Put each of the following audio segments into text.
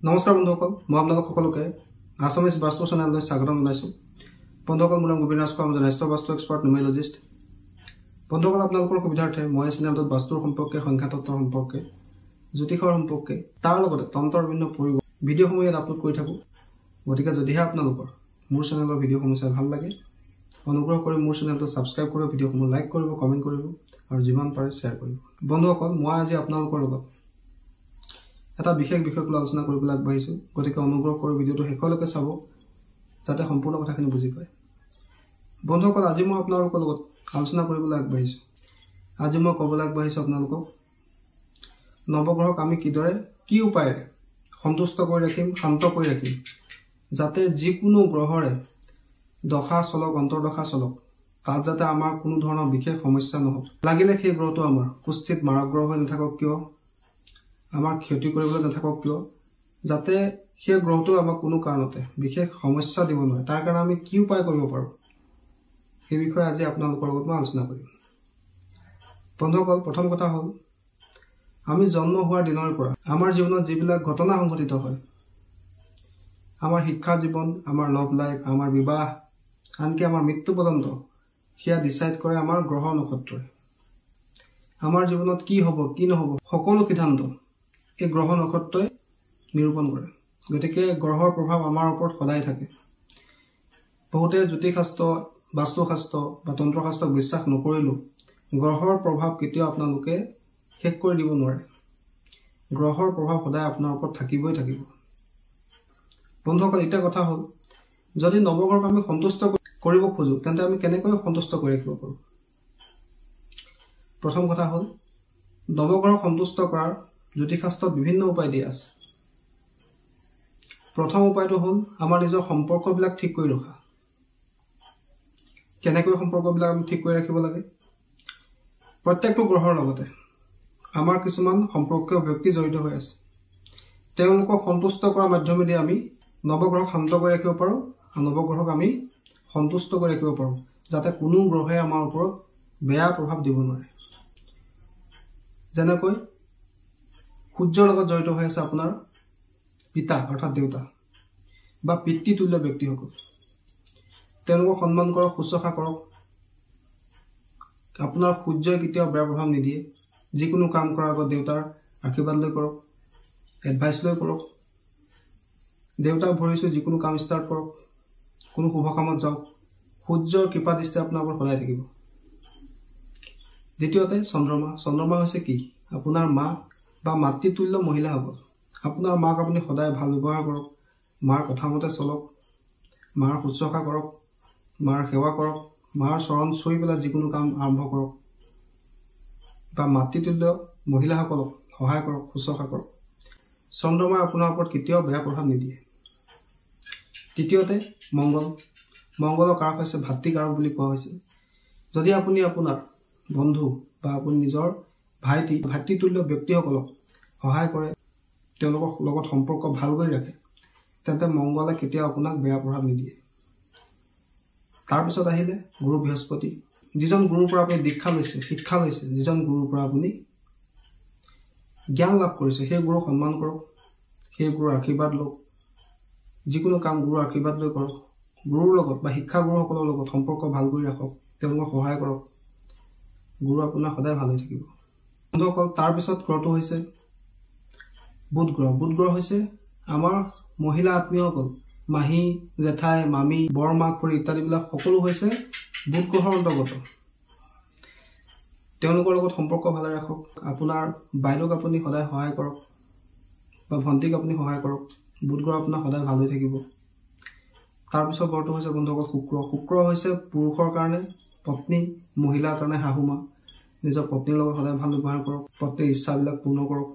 নমস্কাৰ বন্ধুসকল, মই আপোনালোক সকলোকে আছামিজ বাস্তু চেনেললৈ স্বাগতম জনাইছোঁ। বন্ধুসকল, মোৰ নাম গোবিন্দ ৰাজ, মই জ্যেষ্ঠ বাস্তু এক্সপাৰ্ট নিউমেৰলজিষ্ট। বন্ধুসকল, আপোনালোকৰ সুবিধাৰ্থে মই চেনেলটোত বাস্তুৰ সম্পৰ্কে, সংখ্যাতত্বৰ সম্পৰ্কে, জ্যোতিষৰ সম্পৰ্কে, তাৰ লগতে তন্ত্ৰৰ বিভিন্ন ভিডিঅ'সমূহ ইয়াত আপলোড কৰি থাকোঁ। গতিকে যদিহে আপোনালোকৰ মোৰ চেনেলৰ ভিডিঅ'সমূহ চাই ভাল লাগে, অনুগ্ৰহ কৰি মোৰ চেনেলটো ছাবস্ক্ৰাইব কৰিব, ভিডিঅ'সমূহ লাইক কৰিব, কমেণ্ট কৰিব আৰু যিমান পাৰে শ্বেয়াৰ কৰিব। বন্ধুসকল, মই আজি আপোনালোকৰ লগত এটা বিশেষ বিষয়ক লৈ আলোচনা কৰিবলৈ আগবাঢ়িছোঁ। গতিকে অনুগ্ৰহ কৰি ভিডিঅ'টো শেষলৈকে চাব, যাতে সম্পূৰ্ণ কথাখিনি বুজি পায়। বন্ধুসকল, আজি মই আপোনালোকৰ লগত আলোচনা কৰিবলৈ আগবাঢ়িছোঁ। আজি মই ক'বলৈ আগবাঢ়িছোঁ আপোনালোকক নৱগ্ৰহক আমি কিদৰে, কি উপায়েৰে সন্তুষ্ট কৰি ৰাখিম, শান্ত কৰি ৰাখিম, যাতে যিকোনো গ্ৰহৰে দশা চলক, অন্তৰ্দশা চলক, তাত যাতে আমাৰ কোনো ধৰণৰ বিশেষ সমস্যা নহওক। লাগিলে সেই গ্ৰহটো আমাৰ কুষ্ঠিত মাৰক গ্ৰহ হৈ নাথাকক কিয়, আমাৰ ক্ষতি কৰিবলৈ নাথাকক কিয়, যাতে সেই গ্ৰহটো আমাক কোনো কাৰণতে বিশেষ সমস্যা দিব নোৱাৰে, তাৰ কাৰণে আমি কি উপায় কৰিব পাৰোঁ, সেই বিষয়ে আজি আপোনালোকৰ লগত মই আলোচনা কৰিম। বন্ধুসকল, প্ৰথম কথা হ'ল, আমি জন্ম হোৱাৰ দিনৰ পৰা আমাৰ জীৱনত যিবিলাক ঘটনা সংঘটিত হয়, আমাৰ শিক্ষা জীৱন, আমাৰ লভ লাইফ, আমাৰ বিবাহ, আনকি আমাৰ মৃত্যু পৰ্যন্ত, সেয়া ডিচাইড কৰে আমাৰ গ্ৰহ নক্ষত্ৰই। আমাৰ জীৱনত কি হ'ব, কি নহ'ব, সকলো সিদ্ধান্ত এই গ্ৰহ নক্ষত্ৰই নিৰূপণ কৰে। গতিকে গ্ৰহৰ প্ৰভাৱ আমাৰ ওপৰত সদায় থাকে। বহুতে জ্যোতিষশাস্ত্ৰ, বাস্তুশাস্ত্ৰ বা তন্ত্ৰশাস্ত্ৰক বিশ্বাস নকৰিলেও গ্ৰহৰ প্ৰভাৱ কেতিয়াও আপোনালোকে শেষ কৰি দিব নোৱাৰে। গ্ৰহৰ প্ৰভাৱ সদায় আপোনাৰ ওপৰত থাকিবই থাকিব। বন্ধুসকল, এতিয়া কথা হ'ল, যদি নৱগ্ৰহক আমি সন্তুষ্ট কৰিব খোজোঁ, তেন্তে আমি কেনেকৈ সন্তুষ্ট কৰি ৰাখিব পাৰোঁ? প্ৰথম কথা হ'ল, নৱগ্ৰহক সন্তুষ্ট কৰাৰ জ্যোতিষশাস্ত্ৰত বিভিন্ন উপায় দিয়া আছে। প্ৰথম উপায়টো হ'ল আমাৰ নিজৰ সম্পৰ্কবিলাক ঠিক কৰি ৰখা। কেনেকৈ সম্পৰ্কবিলাক আমি ঠিক কৰি ৰাখিব লাগে? প্ৰত্যেকটো গ্ৰহৰ লগতে আমাৰ কিছুমান সম্পৰ্কীয় ব্যক্তি জড়িত হৈ আছে। তেওঁলোকক সন্তুষ্ট কৰাৰ মাধ্যমেদি আমি নৱগ্ৰহক শান্ত কৰি ৰাখিব পাৰোঁ আৰু নৱগ্ৰহক আমি সন্তুষ্ট কৰি ৰাখিব পাৰোঁ, যাতে কোনো গ্ৰহে আমাৰ ওপৰত বেয়া প্ৰভাৱ দিব নোৱাৰে। যেনেকৈ সূৰ্যৰ লগত জড়িত হৈ আছে আপোনাৰ পিতা অৰ্থাৎ দেউতা বা পিতৃতুল্য ব্যক্তিসকল। তেওঁলোকক সন্মান কৰক, শুশ্ৰূষা কৰক। আপোনাৰ সূৰ্যই কেতিয়াও বেয়া প্ৰভাৱ নিদিয়ে। যিকোনো কাম কৰাৰ আগত দেউতাৰ আশীৰ্বাদ লৈ কৰক, এডভাইচ লৈ কৰক। দেউতাক ভৰিছোঁ, যিকোনো কাম ষ্টাৰ্ট কৰক, কোনো শুভ কামত যাওক, সূৰ্যৰ কৃপা দৃষ্টি আপোনাৰ ওপৰত সদায় থাকিব। দ্বিতীয়তে চন্দ্ৰমা। চন্দ্ৰমা হৈছে কি? আপোনাৰ মা বা মাতৃতুল্য মহিলাসকল। আপোনাৰ মাক আপুনি সদায় ভাল ব্যৱহাৰ কৰক, মাৰ কথামতে চলক, মাৰ শুশ্ৰূষা কৰক, মাৰ সেৱা কৰক, মাৰ চৰণ চুই পেলাই যিকোনো কাম আৰম্ভ কৰক, বা মাতৃতুল্য মহিলাসকলক সহায় কৰক, শুশ্ৰূষা কৰক। চন্দ্ৰমাই আপোনাৰ ওপৰত কেতিয়াও বেয়া প্ৰভাৱ নিদিয়ে। তৃতীয়তে মংগল। মংগলৰ কাৰক হৈছে ভাতৃকাৰক বুলি কোৱা হৈছে। যদি আপুনি আপোনাৰ বন্ধু বা আপুনি নিজৰ ভাতৃতুল্য ব্যক্তিসকলক সহায় কৰে, তেওঁলোকৰ লগত সম্পৰ্ক ভাল কৰি ৰাখে, তেন্তে মংগলে কেতিয়াও আপোনাক বেয়া প্ৰভাৱ নিদিয়ে। তাৰপিছত আহিলে গুৰু বৃহস্পতি। যিজন গুৰুৰ পৰা আপুনি দীক্ষা লৈছে, শিক্ষা লৈছে, যিজন গুৰুৰ পৰা আপুনি জ্ঞান লাভ কৰিছে, সেই গুৰুক সন্মান কৰক, সেই গুৰুৰ আশীৰ্বাদ লওক। যিকোনো কাম গুৰুৰ আশীৰ্বাদ লৈ কৰক। গুৰুৰ লগত বা শিক্ষাগুৰুসকলৰ লগত সম্পৰ্ক ভাল কৰি ৰাখক, তেওঁলোকক সহায় কৰক। গুৰু আপোনাৰ সদায় ভাল হৈ থাকিব। বন্ধুসকল, তাৰপিছত গ্ৰহটো হৈছে বুধ গ্ৰহ। বুধ গ্ৰহ হৈছে আমাৰ মহিলা আত্মীয়সকল, মাহী, জেঠাই, মামী, বৰমা, খুৰী ইত্যাদিবিলাক সকলো হৈছে বুধ গ্ৰহৰ অন্তৰ্গত। তেওঁলোকৰ লগত সম্পৰ্ক ভালে ৰাখক। আপোনাৰ বাইদেউক আপুনি সদায় সহায় কৰক বা ভণ্টিক আপুনি সহায় কৰক। বুধ গ্ৰহ আপোনাৰ সদায় ভাল হৈ থাকিব। তাৰপিছত গ্ৰহটো হৈছে বন্ধুসকল শুক্ৰ। শুক্ৰ হৈছে পুৰুষৰ কাৰণে পত্নী, মহিলাৰ কাৰণে শাহুমা। নিজৰ পত্নীৰ লগত সদায় ভাল ব্যৱহাৰ কৰক, পত্নীৰ ইচ্ছাবিলাক পূৰ্ণ কৰক,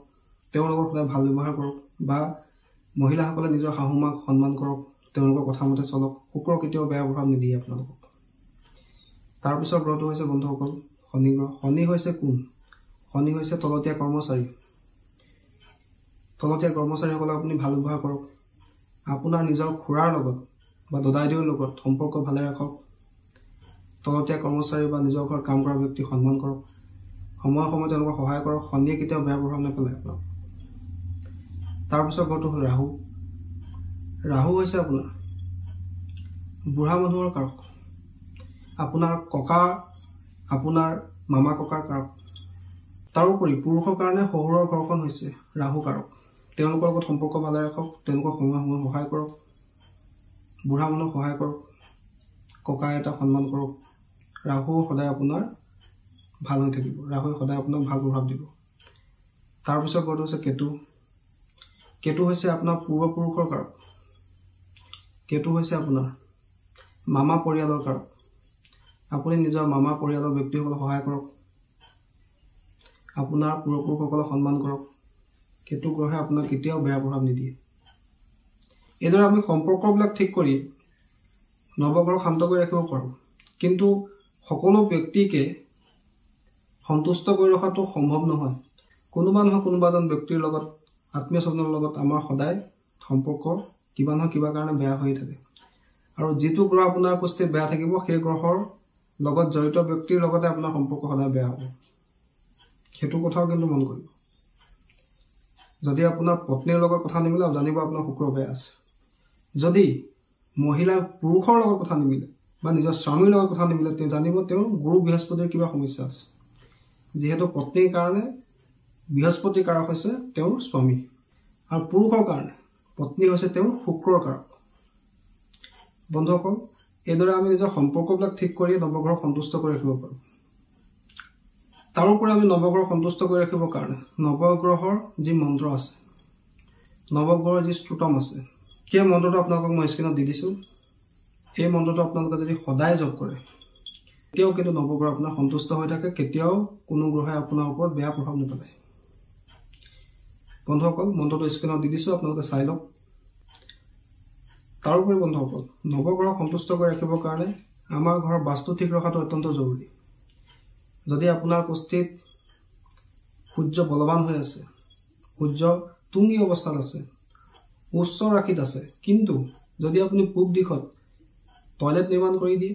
তেওঁৰ লগত সদায় ভাল ব্যৱহাৰ কৰক। বা মহিলাসকলে নিজৰ শাহুমাক সন্মান কৰক, তেওঁলোকৰ কথামতে চলক। শুক্ৰ কেতিয়াও বেয়া প্ৰভাৱ নিদিয়ে আপোনালোকক। তাৰপিছত গ্ৰহটো হৈছে বন্ধুসকল শনি গ্ৰহ। শনি হৈছে কোন? শনি হৈছে তলতীয়া কৰ্মচাৰী। তলতীয়া কৰ্মচাৰীসকলক আপুনি ভাল ব্যৱহাৰ কৰক। আপোনাৰ নিজৰ খুৰাৰ লগত বা দদাইদেউৰ লগত সম্পৰ্ক ভালে ৰাখক। তলতীয়া কৰ্মচাৰী বা নিজৰ ঘৰত কাম কৰা ব্যক্তিক সন্মান কৰক, সময়ে সময়ে তেওঁলোকক সহায় কৰক। শনিয়ে কেতিয়াও বেয়া প্ৰভাৱ নেপেলায় আপোনাক। তাৰপিছত গ্ৰহটো হ'ল ৰাহু। ৰাহু হৈছে আপোনাৰ বুঢ়া মানুহৰ কাৰক, আপোনাৰ ককা, আপোনাৰ মামা ককাৰ কাৰক। তাৰোপৰি পুৰুষৰ কাৰণে শহুৰৰ ঘৰখন হৈছে ৰাহু কাৰক। তেওঁলোকৰ লগত সম্পৰ্ক ভালে ৰাখক, তেওঁলোকক সময়ে সময়ে সহায় কৰক, বুঢ়া মানুহক সহায় কৰক, ককা আইতাক সন্মান কৰক। ৰাহু সদায় আপোনাৰ ভাল হৈ থাকিব, ৰাহুৱে সদায় আপোনাক ভাল প্ৰভাৱ দিব। তাৰপিছত গ্ৰহটো হৈছে কেতু। কেতু হৈছে আপোনাৰ পূৰ্বপুৰুষৰ কাৰক। কেতু হৈছে আপোনাৰ মামা পৰিয়ালৰ কাৰক। আপুনি নিজৰ মামা পৰিয়ালৰ ব্যক্তিসকলক সহায় কৰক, আপোনাৰ পূৰ্বপুৰুষসকলক সন্মান কৰক। কেতু গ্ৰহে আপোনাক কেতিয়াও বেয়া প্ৰভাৱ নিদিয়ে। এইদৰে আমি সম্পৰ্কবিলাক ঠিক কৰি নৱগ্ৰহ শান্ত কৰি ৰাখিব পাৰোঁ, কিন্তু সকলো ব্যক্তিকে সন্তুষ্ট কৰি ৰখাটো সম্ভৱ নহয়। কোনোবা নহয় কোনোবা এজন ব্যক্তিৰ লগত, আত্মীয় স্বজনৰ লগত আমাৰ সদায় সম্পৰ্ক কিবা নহয় কিবা কাৰণে বেয়া হৈ থাকে। আৰু যিটো গ্ৰহ আপোনাৰ কুষ্ঠিত বেয়া থাকিব, সেই গ্ৰহৰ লগত জড়িত ব্যক্তিৰ লগতে আপোনাৰ সম্পৰ্ক সদায় বেয়া হ'ব। সেইটো কথাও কিন্তু মন কৰিব। যদি আপোনাৰ পত্নীৰ লগত কথা নিমিলে, জানিব আপোনাৰ শুক্ৰ বেয়া আছে। যদি মহিলাৰ পুৰুষৰ লগত কথা নিমিলে বা নিজৰ স্বামীৰ লগত কথা নিমিলে, তেওঁ জানিব তেওঁৰ গুৰু বৃহস্পতিৰ কিবা সমস্যা আছে। যিহেতু পত্নীৰ কাৰণে বৃহস্পতিৰ কাৰক হৈছে তেওঁৰ স্বামী, আৰু পুৰুষৰ কাৰণে পত্নী হৈছে তেওঁৰ শুক্ৰৰ কাৰক। বন্ধুসকল, এইদৰে আমি নিজৰ সম্পৰ্কবিলাক ঠিক কৰি নৱগ্ৰহ সন্তুষ্ট কৰি ৰাখিব পাৰোঁ। তাৰোপৰি আমি নৱগ্ৰহ সন্তুষ্ট কৰি ৰাখিবৰ কাৰণে নৱগ্ৰহৰ যি মন্ত্ৰ আছে, নৱগ্ৰহৰ যি স্তোত্ৰম আছে, সেই মন্ত্ৰটো আপোনালোকক মই স্ক্ৰীণত দি দিছোঁ। এই মন্ত্ৰটো আপোনালোকে যদি সদায় জপ কৰে, কেতিয়াও কিন্তু নৱগ্ৰহ আপোনাৰ সন্তুষ্ট হৈ থাকে, কেতিয়াও কোনো গ্ৰহে আপোনাৰ ওপৰত বেয়া প্ৰভাৱ নেপেলায়। বন্ধুসকল, মন্ত্ৰটো স্ক্ৰীণত দি দিছোঁ, আপোনালোকে চাই লওক। তাৰোপৰি বন্ধুসকল, নৱগ্ৰহ সন্তুষ্ট কৰি ৰাখিবৰ কাৰণে আমাৰ ঘৰৰ বাস্তু ঠিক ৰখাটো অত্যন্ত জৰুৰী। যদি আপোনাৰ কুষ্ঠিত সূৰ্য বলৱান হৈ আছে, সূৰ্য তুংগী অৱস্থাত আছে, উচ্চ ৰাশিত আছে, কিন্তু যদি আপুনি পূব দিশত টয়লেট নিৰ্মাণ কৰি দিয়ে,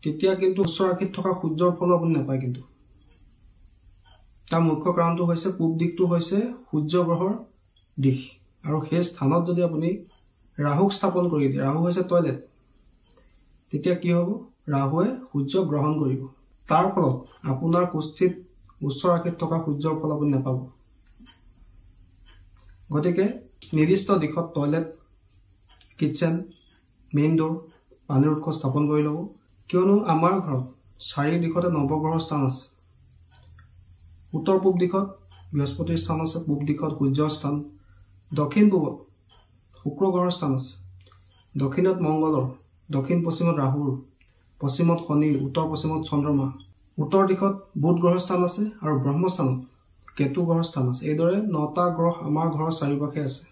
তেতিয়া কিন্তু উচ্চ ৰাশিত থকা সূৰ্যৰ ফল আপুনি নাপায়। কিন্তু তাৰ মুখ্য কাৰণটো হৈছে পূব দিশটো হৈছে সূৰ্য গ্ৰহৰ দিশ, আৰু সেই স্থানত যদি আপুনি ৰাহুক স্থাপন কৰি দিয়ে, ৰাহু হৈছে টয়লেট, তেতিয়া কি হ'ব? ৰাহুৱে সূৰ্য গ্ৰহণ কৰিব। তাৰ ফলত আপোনাৰ কুষ্ঠিত উচ্চ ৰাশিত থকা সূৰ্যৰ ফল আপুনি নাপাব। গতিকে নিৰ্দিষ্ট দিশত টয়লেট, কিটচেন, মেইন ডোৰ, পানীৰ উৎস স্থাপন কৰি ল'ব। কিয়নো আমাৰ ঘৰত 4 দিশতে নৱগ্ৰহৰ স্থান আছে। উত্তৰ পূব দিশত বৃহস্পতিৰ স্থান আছে, পূব দিশত সূৰ্যৰ স্থান, দক্ষিণ পূবত শুক্ৰ গ্ৰহৰ স্থান আছে, দক্ষিণত মংগলৰ, দক্ষিণ পশ্চিমত ৰাহুৰ, পশ্চিমত শনিৰ, উত্তৰ পশ্চিমত চন্দ্ৰমা, উত্তৰ দিশত বুধ গ্ৰহৰ স্থান আছে, আৰু ব্ৰহ্মস্থানত কেতু গ্ৰহৰ স্থান আছে। এইদৰে 9টা গ্ৰহ আমাৰ ঘৰৰ চাৰিওপাশে আছে।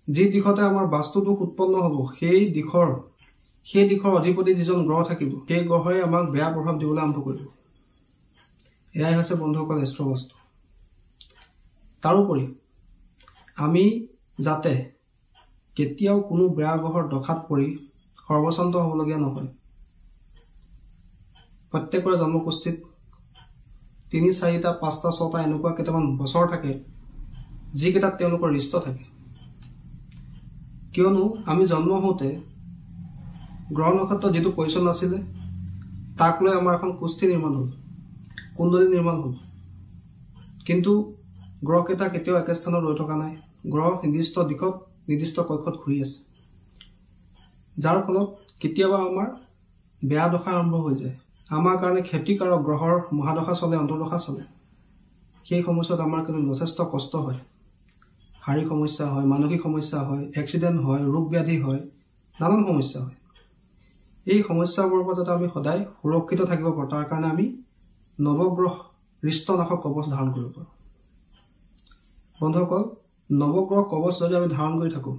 যি দিশতে আমাৰ বাস্তুদোষ উৎপন্ন হ'ব, সেই দিশৰ অধিপতি যিজন গ্ৰহ থাকিব, সেই গ্ৰহই আমাক বেয়া প্ৰভাৱ দিবলৈ আৰম্ভ কৰিব। এয়াই হৈছে বন্ধুসকল এষ্ট্ৰবাস্তু। তাৰোপৰি আমি যাতে কেতিয়াও কোনো বেয়া গ্ৰহৰ দশাত পৰি সৰ্বশান্ত হ'বলগীয়া নহয়। প্ৰত্যেকৰে জন্মকুষ্ঠিত 3, 4, 5, 6টা এনেকুৱা কেইটামান বছৰ থাকে, যিকেইটাত তেওঁলোকৰ ৰিষ্ট থাকে। কিয়নো আমি জন্ম হওঁতে গ্ৰহ নক্ষত্ৰ যিটো পজিশ্যন আছিলে, তাক লৈ আমাৰ এখন কুষ্ঠি নিৰ্মাণ হ'ল, কুণ্ডলী নিৰ্মাণ হ'ল। কিন্তু গ্ৰহকেইটা কেতিয়াও একে স্থানত ৰৈ থকা নাই। গ্ৰহ নিৰ্দিষ্ট দিশত, নিৰ্দিষ্ট কক্ষত ঘূৰি আছে, যাৰ ফলত কেতিয়াবা আমাৰ বেয়া দশা আৰম্ভ হৈ যায়। আমাৰ কাৰণে ক্ষতিকাৰক গ্ৰহৰ মহাদশা চলে, অন্তৰ্দশা চলে। সেই সময়ছোৱাত আমাৰ কিন্তু যথেষ্ট কষ্ট হয়, শাৰীৰিক সমস্যা হয়, মানসিক সমস্যা হয়, এক্সিডেণ্ট হয়, ৰোগ ব্যাধি হয়, নানান সমস্যা হয়। এই সমস্যাবোৰৰ পৰা যাতে আমি সদায় সুৰক্ষিত থাকিব পাৰোঁ, তাৰ কাৰণে আমি নৱগ্ৰহ ৰিষ্টনাশক কৱচ ধাৰণ কৰিব পাৰোঁ। বন্ধুসকল, নৱগ্ৰহ কৱচ যদি আমি ধাৰণ কৰি থাকোঁ,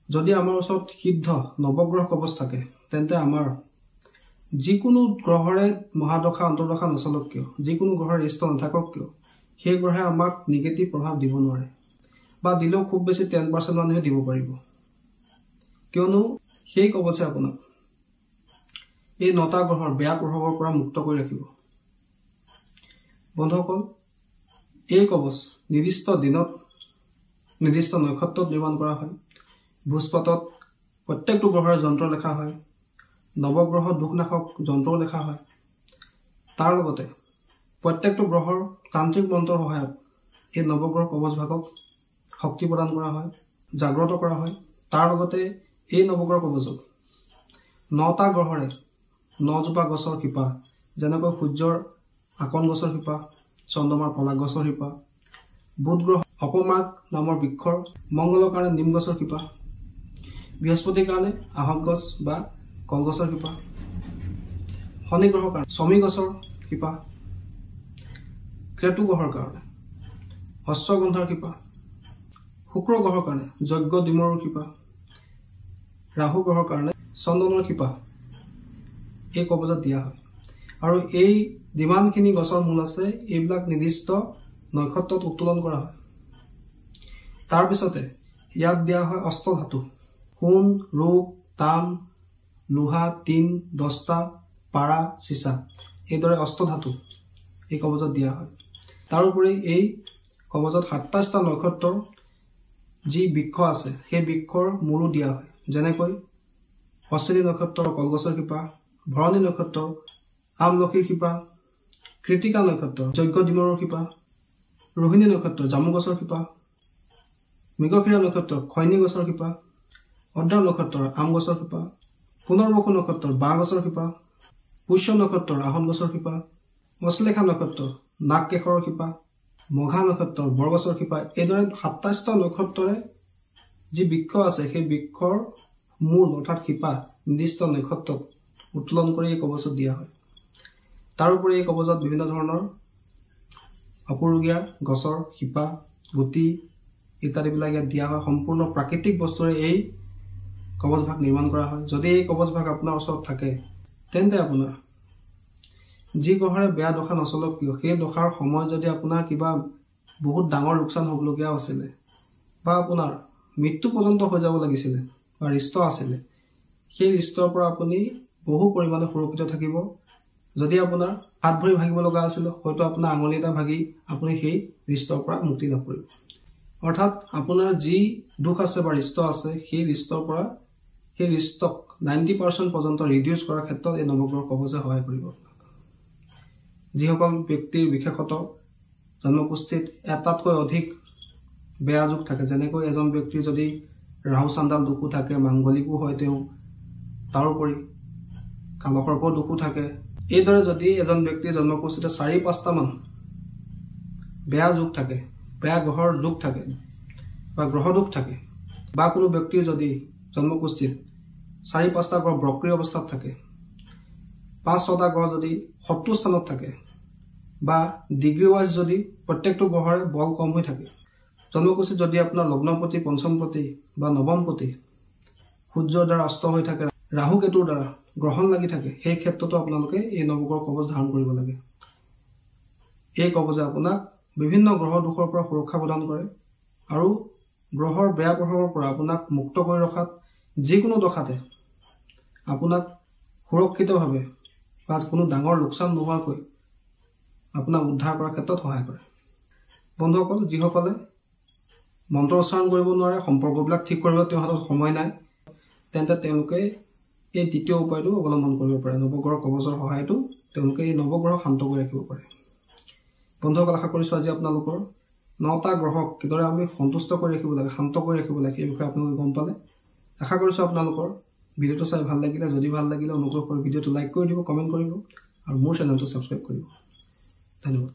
যদি আমাৰ ওচৰত সিদ্ধ নৱগ্ৰহ কৱচ থাকে, তেন্তে আমাৰ যিকোনো গ্ৰহৰে মহাদশা অন্তৰ্দশা নচলক কিয়, যিকোনো গ্ৰহৰ ৰিষ্ট নাথাকক কিয়, সেই গ্ৰহে আমাক নিগেটিভ প্ৰভাৱ দিব নোৱাৰে, বা দিলেও খুব বেছি 10% মানুহে দিব পাৰিব। কিয়নো সেই কৱচে আপোনাক এই 9টা গ্ৰহৰ বেয়া প্ৰভাৱৰ পৰা মুক্ত কৰি ৰাখিব। বন্ধুসকল, এই কৱচ নিৰ্দিষ্ট দিনত নিৰ্দিষ্ট নক্ষত্ৰত নিৰ্মাণ কৰা হয়। ভোজপাতত প্ৰত্যেকটো গ্ৰহৰে যন্ত্ৰ লেখা হয়। নৱগ্ৰহ দুখনাশক যন্ত্ৰও লেখা হয়। তাৰ লগতে প্ৰত্যেকটো গ্ৰহৰ তান্ত্ৰিক মন্ত্ৰৰ সহায়ত এই নৱগ্ৰহ কবচভাগক শক্তি প্ৰদান কৰা হয়, জাগ্ৰত কৰা হয়। তাৰ লগতে এই নৱগ্ৰহ কবচক 9টা গ্ৰহৰে 9জোপা গছৰ শিপা, যেনেকৈ সূৰ্যৰ আকন গছৰ শিপা, চন্দ্ৰমাৰ পলাশ গছৰ শিপা, বুধ গ্ৰহ অপমাৰ্গ নামৰ বৃক্ষৰ, মংগলৰ কাৰণে নিম গছৰ শিপা, বৃহস্পতিৰ কাৰণে আহত গছ বা কলগছৰ শিপা, শনি গ্ৰহৰ কাৰণে চমি গছৰ শিপা, কেতু গ্ৰহৰ কাৰণে অশ্বগন্ধাৰ শিপা, শুক্ৰ গ্ৰহৰ কাৰণে যজ্ঞ ডিমৰুৰ শিপা, ৰাহু গ্ৰহৰ কাৰণে চন্দনৰ শিপা এই কবচত দিয়া হয়। আৰু এই যিমানখিনি গছৰ মূল আছে এইবিলাক নিৰ্দিষ্ট নক্ষত্ৰত উত্তোলন কৰা হয়। তাৰপিছতে ইয়াত দিয়া হয় অষ্টধাতু, সোণ, ৰূপ, তাম, লোহা, টিন, দস্তা, পাৰা, চিচা, এইদৰে অষ্টধাতু এই কবচত দিয়া হয়। তাৰোপৰি এই কবচত 27টা নক্ষত্ৰৰ যি বৃক্ষ আছে সেই বৃক্ষৰ মূলো দিয়া হয়। যেনেকৈ অশ্বিনী নক্ষত্ৰৰ কলগছৰ শিপা, ভৰণী নক্ষত্ৰৰ আমলখিৰ শিপা, কৃতিকা নক্ষত্ৰৰ যজ্ঞ ডিমৰুৰ শিপা, ৰোহিণী নক্ষত্ৰৰ জামু গছৰ শিপা, মৃগশিৰা নক্ষত্ৰৰ খৈনী গছৰ শিপা, অৰ্ধ নক্ষত্ৰৰ আম গছৰ শিপা, পুনৰ্বসু নক্ষত্ৰৰ বাঁহ গছৰ শিপা, পুষ্য নক্ষত্ৰৰ আহত গছৰ শিপা, অশ্লেষা নক্ষত্ৰৰ নাগকেশৰৰ শিপা, মঘা নক্ষত্ৰৰ বৰগছৰ শিপা, এইদৰে 27টা নক্ষত্ৰৰে যি বৃক্ষ আছে সেই বৃক্ষৰ মূল অৰ্থাৎ শিপা নিৰ্দিষ্ট নক্ষত্ৰত উত্তোলন কৰি এই কবচত দিয়া হয়। তাৰোপৰি এই কবচত বিভিন্ন ধৰণৰ আপুৰুগীয়া গছৰ শিপা, গুটি ইত্যাদিবিলাক ইয়াত দিয়া হয়। সম্পূৰ্ণ প্ৰাকৃতিক বস্তুৰে এই কবচভাগ নিৰ্মাণ কৰা হয়। যদি এই কবচভাগ আপোনাৰ ওচৰত থাকে তেন্তে আপোনাৰ যি গ্ৰহৰে বেয়া দশা নচলক কিয় সেই দশাৰ সময়ত যদি আপোনাৰ কিবা বহুত ডাঙৰ লোকচান হ'বলগীয়া আছিলে বা আপোনাৰ মৃত্যু পৰ্যন্ত হৈ যাব লাগিছিলে বা ৰিষ্ট আছিলে, সেই ৰিষ্টৰ পৰা আপুনি বহু পৰিমাণে সুৰক্ষিত থাকিব। যদি আপোনাৰ হাত ভৰি ভাগিব লগা আছিলে, হয়তো আপোনাৰ আঙুলি এটা ভাগি আপুনি সেই ৰিষ্টৰ পৰা মুক্তি লাভ কৰিব। অৰ্থাৎ আপোনাৰ যি দুখ আছে বা ৰিষ্ট আছে সেই ৰিষ্টৰ পৰা সেই ৰিষ্টক 90% পৰ্যন্ত ৰিডিউচ কৰাৰ ক্ষেত্ৰত এই নৱগ্ৰহ কবচে সহায় কৰিব। যিসকল ব্যক্তিৰ বিশেষত জন্মকুষ্ঠিত এটাতকৈ অধিক বেয়া যোগ থাকে, যেনেকৈ এজন ব্যক্তিৰ যদি ৰাহু চাণ্ডাল দোষো থাকে, মাংগলিকো হয় তেওঁ, তাৰোপৰি কালসৰ্পৰ দোষো থাকে, এইদৰে যদি এজন ব্যক্তিৰ জন্মকুষ্ঠিত 4-5টা মান বেয়া যোগ থাকে, বেয়া গ্ৰহৰ যোগ থাকে বা গ্ৰহ দোষ থাকে, বা কোনো ব্যক্তিৰ যদি জন্মকুষ্ঠিত 4-5টা গ্ৰহ বক্ৰী অৱস্থাত থাকে, 5-6টা গ্ৰহ যদি শত্ৰু স্থানত থাকে, বা ডিগ্ৰী ৱাইজ যদি প্ৰত্যেকটো গ্ৰহৰে বল কম হৈ থাকে, জন্মকুষ্ঠিত যদি আপোনাৰ লগ্নপতি, পঞ্চমপতি বা নৱমপতি সূৰ্যৰ দ্বাৰা অস্ত হৈ থাকে, ৰাহু কেতুৰ দ্বাৰা গ্ৰহণ লাগি থাকে, সেই ক্ষেত্ৰতো আপোনালোকে এই নৱগ্ৰহ কবচ ধাৰণ কৰিব লাগে। এই কবচে আপোনাক বিভিন্ন গ্ৰহ দোষৰ পৰা সুৰক্ষা প্ৰদান কৰে আৰু গ্ৰহৰ বেয়া প্ৰভাৱৰ পৰা আপোনাক মুক্ত কৰি ৰখাত, যিকোনো দশাতে আপোনাক সুৰক্ষিতভাৱে বা কোনো ডাঙৰ লোকচান নোহোৱাকৈ আপোনাক উদ্ধাৰ কৰাৰ ক্ষেত্ৰত সহায় কৰে। বন্ধুসকল, যিসকলে মন্ত্ৰ উচ্চাৰণ কৰিব নোৱাৰে, সম্পৰ্কবিলাক ঠিক কৰিব তেওঁৰ হাতত সময় নাই, তেন্তে তেওঁলোকে এই দ্বিতীয় উপায়টো অৱলম্বন কৰিব পাৰে। নৱগ্ৰহ কবচৰ সহায়তো তেওঁলোকে এই নৱগ্ৰহ শান্ত কৰি ৰাখিব পাৰে। বন্ধুসকল, আশা কৰিছোঁ আজি আপোনালোকৰ 9টা গ্ৰহক কিদৰে আমি সন্তুষ্ট কৰি ৰাখিব লাগে, শান্ত কৰি ৰাখিব লাগে এই বিষয়ে আপোনালোকে গম পালে। আশা কৰিছোঁ আপোনালোকৰ ভিডিঅ'টো চাই ভাল লাগিলে। যদি ভাল লাগিলে অনুগ্ৰহ কৰি ভিডিঅ'টো লাইক কৰি দিব, কমেণ্ট কৰিব আৰু মোৰ চেনেলটো ছাবস্ক্ৰাইব কৰিব। ধন্যবাদ।